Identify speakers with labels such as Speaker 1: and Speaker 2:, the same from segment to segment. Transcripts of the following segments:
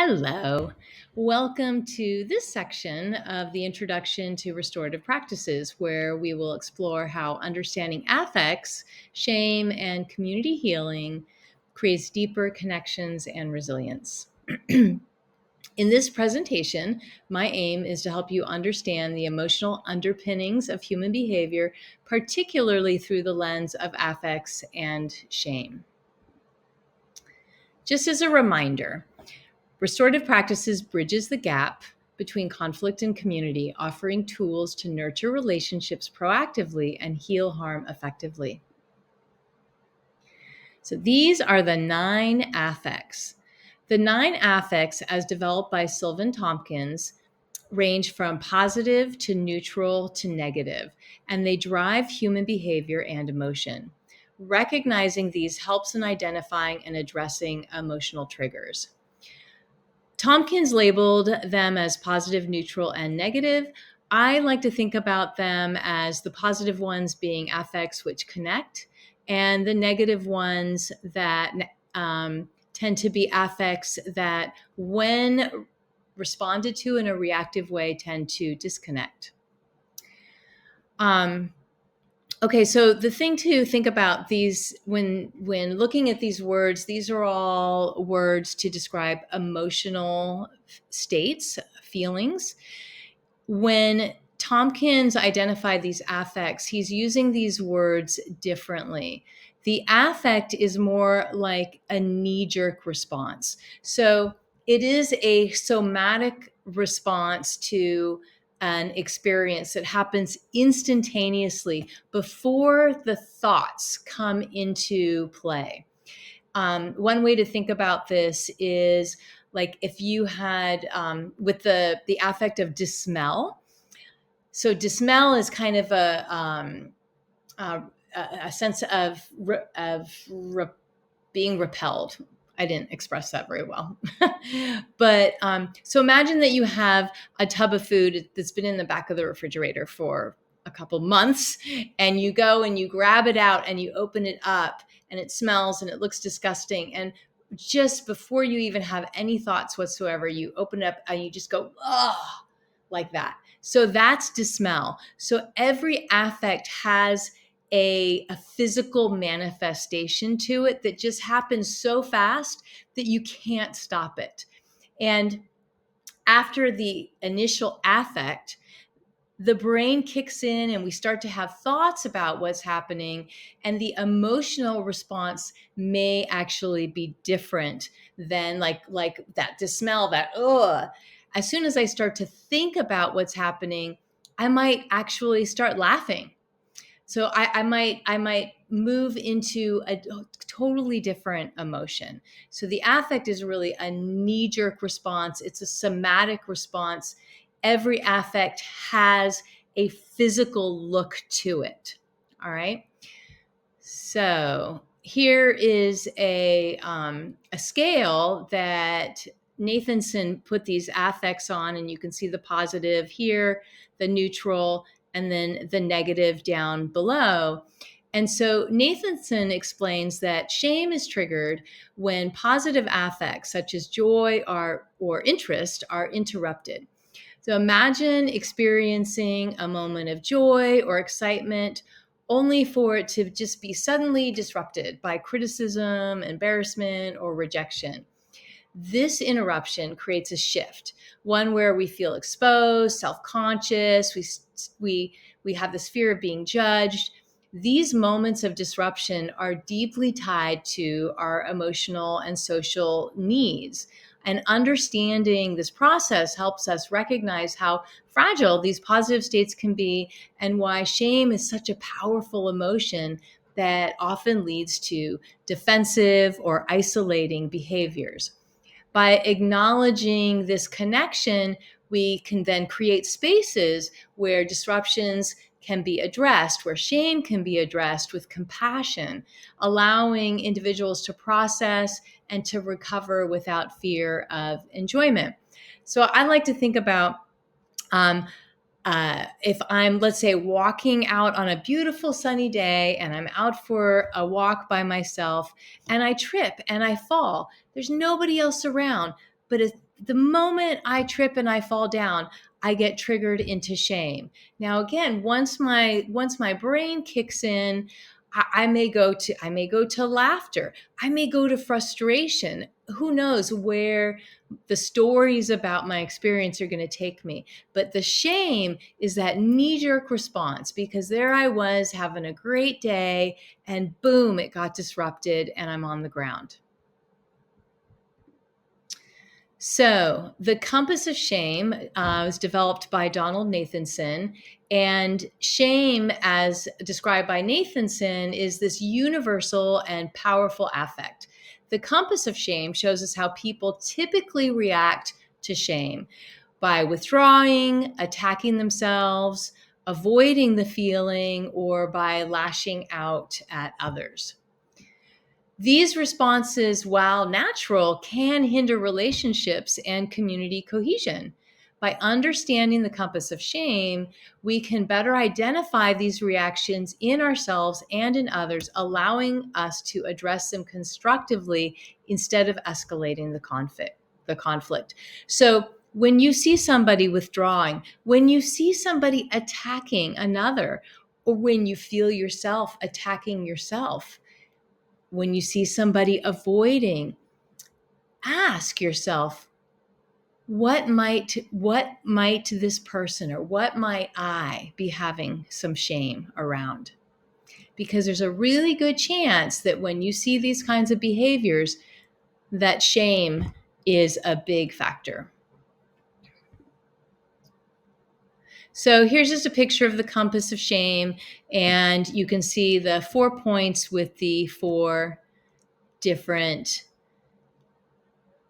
Speaker 1: Hello. Welcome to this section of the Introduction to Restorative Practices, where we will explore how understanding affects, shame, and community healing creates deeper connections and resilience. In this presentation, my aim is to help you understand the emotional underpinnings of human behavior, particularly through the lens of affects and shame. Just as a reminder, restorative practices bridges the gap between conflict and community, offering tools to nurture relationships proactively and heal harm effectively. So these are the 9 affects. The 9 affects, as developed by Sylvan Tompkins, range from positive to neutral to negative, and they drive human behavior and emotion. Recognizing these helps in identifying and addressing emotional triggers. Tompkins labeled them as positive, neutral, and negative. I like to think about them as the positive ones being affects which connect, and the negative ones that tend to be affects that, when responded to in a reactive way, tend to disconnect. Okay, so the thing to think about these when looking at these words, these are all words to describe emotional states, feelings. When Tompkins identified these affects, he's using these words differently. The affect is more like a knee-jerk response. So it is a somatic response to an experience that happens instantaneously before the thoughts come into play. One way to think about this is like if you had with the affect of dismell. So dismell is kind of a, a sense of being repelled. I didn't express that very well. But so imagine that you have a tub of food that's been in the back of the refrigerator for a couple months, and you go and you grab it out and you open it up, and it smells and it looks disgusting. And just before you even have any thoughts whatsoever, you open it up and you just go, oh, like that. So that's dismell. So every affect has a physical manifestation to it that just happens so fast that you can't stop it. And after the initial affect, the brain kicks in and we start to have thoughts about what's happening, and the emotional response may actually be different than like that dismell, that ugh. As soon as I start to think about what's happening, I might actually start laughing. So I might move into a totally different emotion. So the affect is really a knee-jerk response. It's a somatic response. Every affect has a physical look to it. All right. So here is a scale that Nathanson put these affects on, and you can see the positive here, the neutral, and then the negative down below. And so Nathanson explains that shame is triggered when positive affects such as joy or interest are interrupted. So imagine experiencing a moment of joy or excitement only for it to just be suddenly disrupted by criticism, embarrassment, or rejection. This interruption creates a shift, one where we feel exposed, self-conscious, we have this fear of being judged. These moments of disruption are deeply tied to our emotional and social needs. And understanding this process helps us recognize how fragile these positive states can be, and why shame is such a powerful emotion that often leads to defensive or isolating behaviors. By acknowledging this connection, we can then create spaces where disruptions can be addressed, where shame can be addressed with compassion, allowing individuals to process and to recover without fear of enjoyment. So I like to think about um, if I'm, let's say, walking out on a beautiful sunny day and I'm out for a walk by myself and I trip and I fall, there's nobody else around. But the moment I trip and I fall down, I get triggered into shame. Now, again, once my brain kicks in, I may go to laughter. I may go to frustration. Who knows where the stories about my experience are going to take me? But the shame is that knee-jerk response, because there I was having a great day, and boom, it got disrupted, and I'm on the ground. So, the compass of shame was developed by Donald Nathanson. And shame, as described by Nathanson, is this universal and powerful affect. The compass of shame shows us how people typically react to shame by withdrawing, attacking themselves, avoiding the feeling, or by lashing out at others. These responses, while natural, can hinder relationships and community cohesion. By understanding the compass of shame, we can better identify these reactions in ourselves and in others, allowing us to address them constructively instead of escalating the conflict. So, when you see somebody withdrawing, when you see somebody attacking another, or when you feel yourself attacking yourself, when you see somebody avoiding, ask yourself, what might this person, or what might I be having some shame around? Because there's a really good chance that when you see these kinds of behaviors, that shame is a big factor. So here's just a picture of the compass of shame, and you can see the 4 points with the 4 different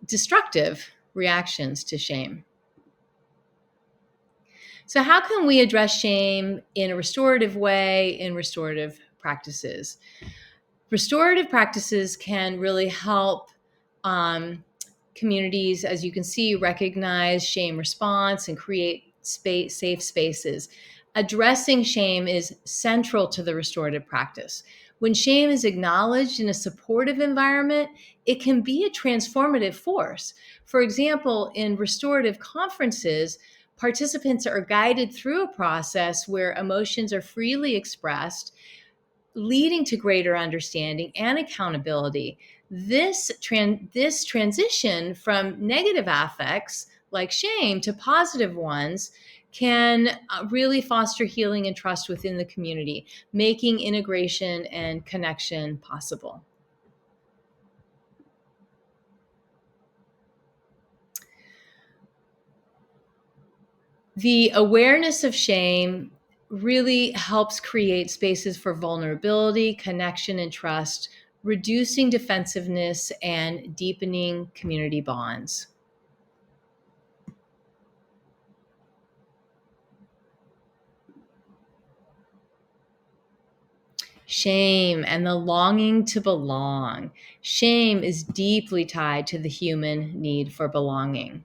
Speaker 1: destructive reactions to shame. So, how can we address shame in a restorative way in restorative practices? Restorative practices can really help communities, as you can see, recognize shame response and create safe spaces. Addressing shame is central to the restorative practice. When shame is acknowledged in a supportive environment, it can be a transformative force. For example, in restorative conferences, participants are guided through a process where emotions are freely expressed, leading to greater understanding and accountability. This transition from negative affects like shame to positive ones can really foster healing and trust within the community, making integration and connection possible. The awareness of shame really helps create spaces for vulnerability, connection, and trust, reducing defensiveness and deepening community bonds. Shame and the longing to belong. Shame is deeply tied to the human need for belonging.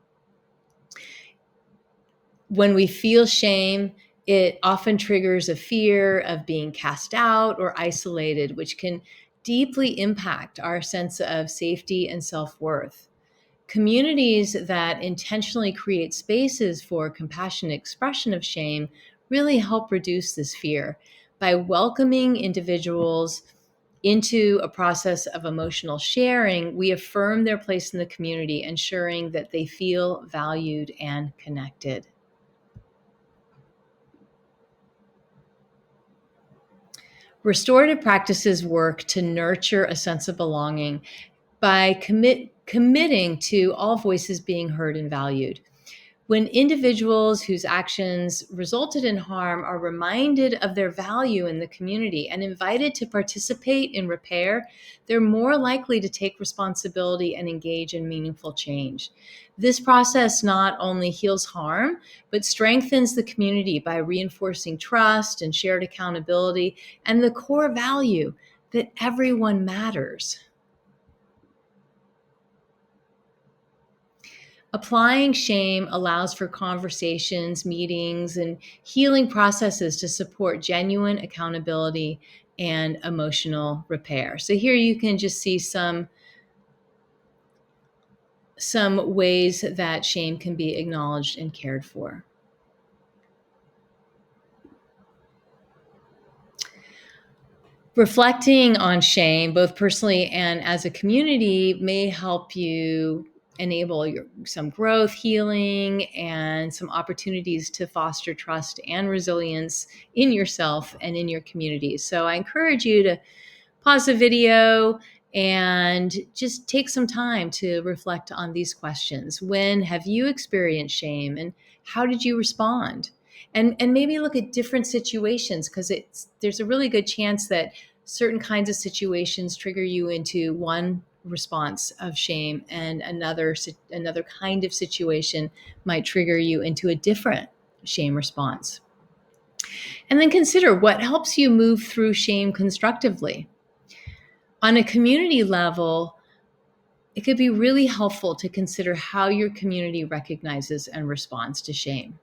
Speaker 1: When we feel shame, it often triggers a fear of being cast out or isolated, which can deeply impact our sense of safety and self-worth. Communities that intentionally create spaces for compassionate expression of shame really help reduce this fear. By welcoming individuals into a process of emotional sharing, we affirm their place in the community, ensuring that they feel valued and connected. Restorative practices work to nurture a sense of belonging by committing to all voices being heard and valued. When individuals whose actions resulted in harm are reminded of their value in the community and invited to participate in repair, they're more likely to take responsibility and engage in meaningful change. This process not only heals harm, but strengthens the community by reinforcing trust and shared accountability and the core value that everyone matters. Applying shame allows for conversations, meetings, and healing processes to support genuine accountability and emotional repair. So here you can just see some some ways that shame can be acknowledged and cared for. Reflecting on shame, both personally and as a community, may help you enable some growth, healing, and some opportunities to foster trust and resilience in yourself and in your community. So I encourage you to pause the video and just take some time to reflect on these questions. When have you experienced shame, and how did you respond? And maybe look at different situations, because there's a really good chance that certain kinds of situations trigger you into one response of shame, and another kind of situation might trigger you into a different shame response. And then consider what helps you move through shame constructively. On a community level, it could be really helpful to consider how your community recognizes and responds to shame.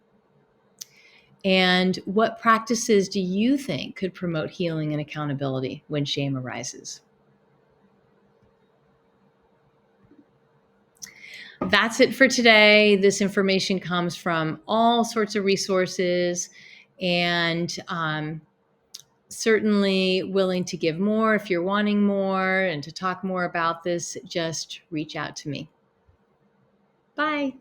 Speaker 1: And what practices do you think could promote healing and accountability when shame arises? That's it for today. This information comes from all sorts of resources, and certainly willing to give more. If you're wanting more and to talk more about this, just reach out to me. Bye.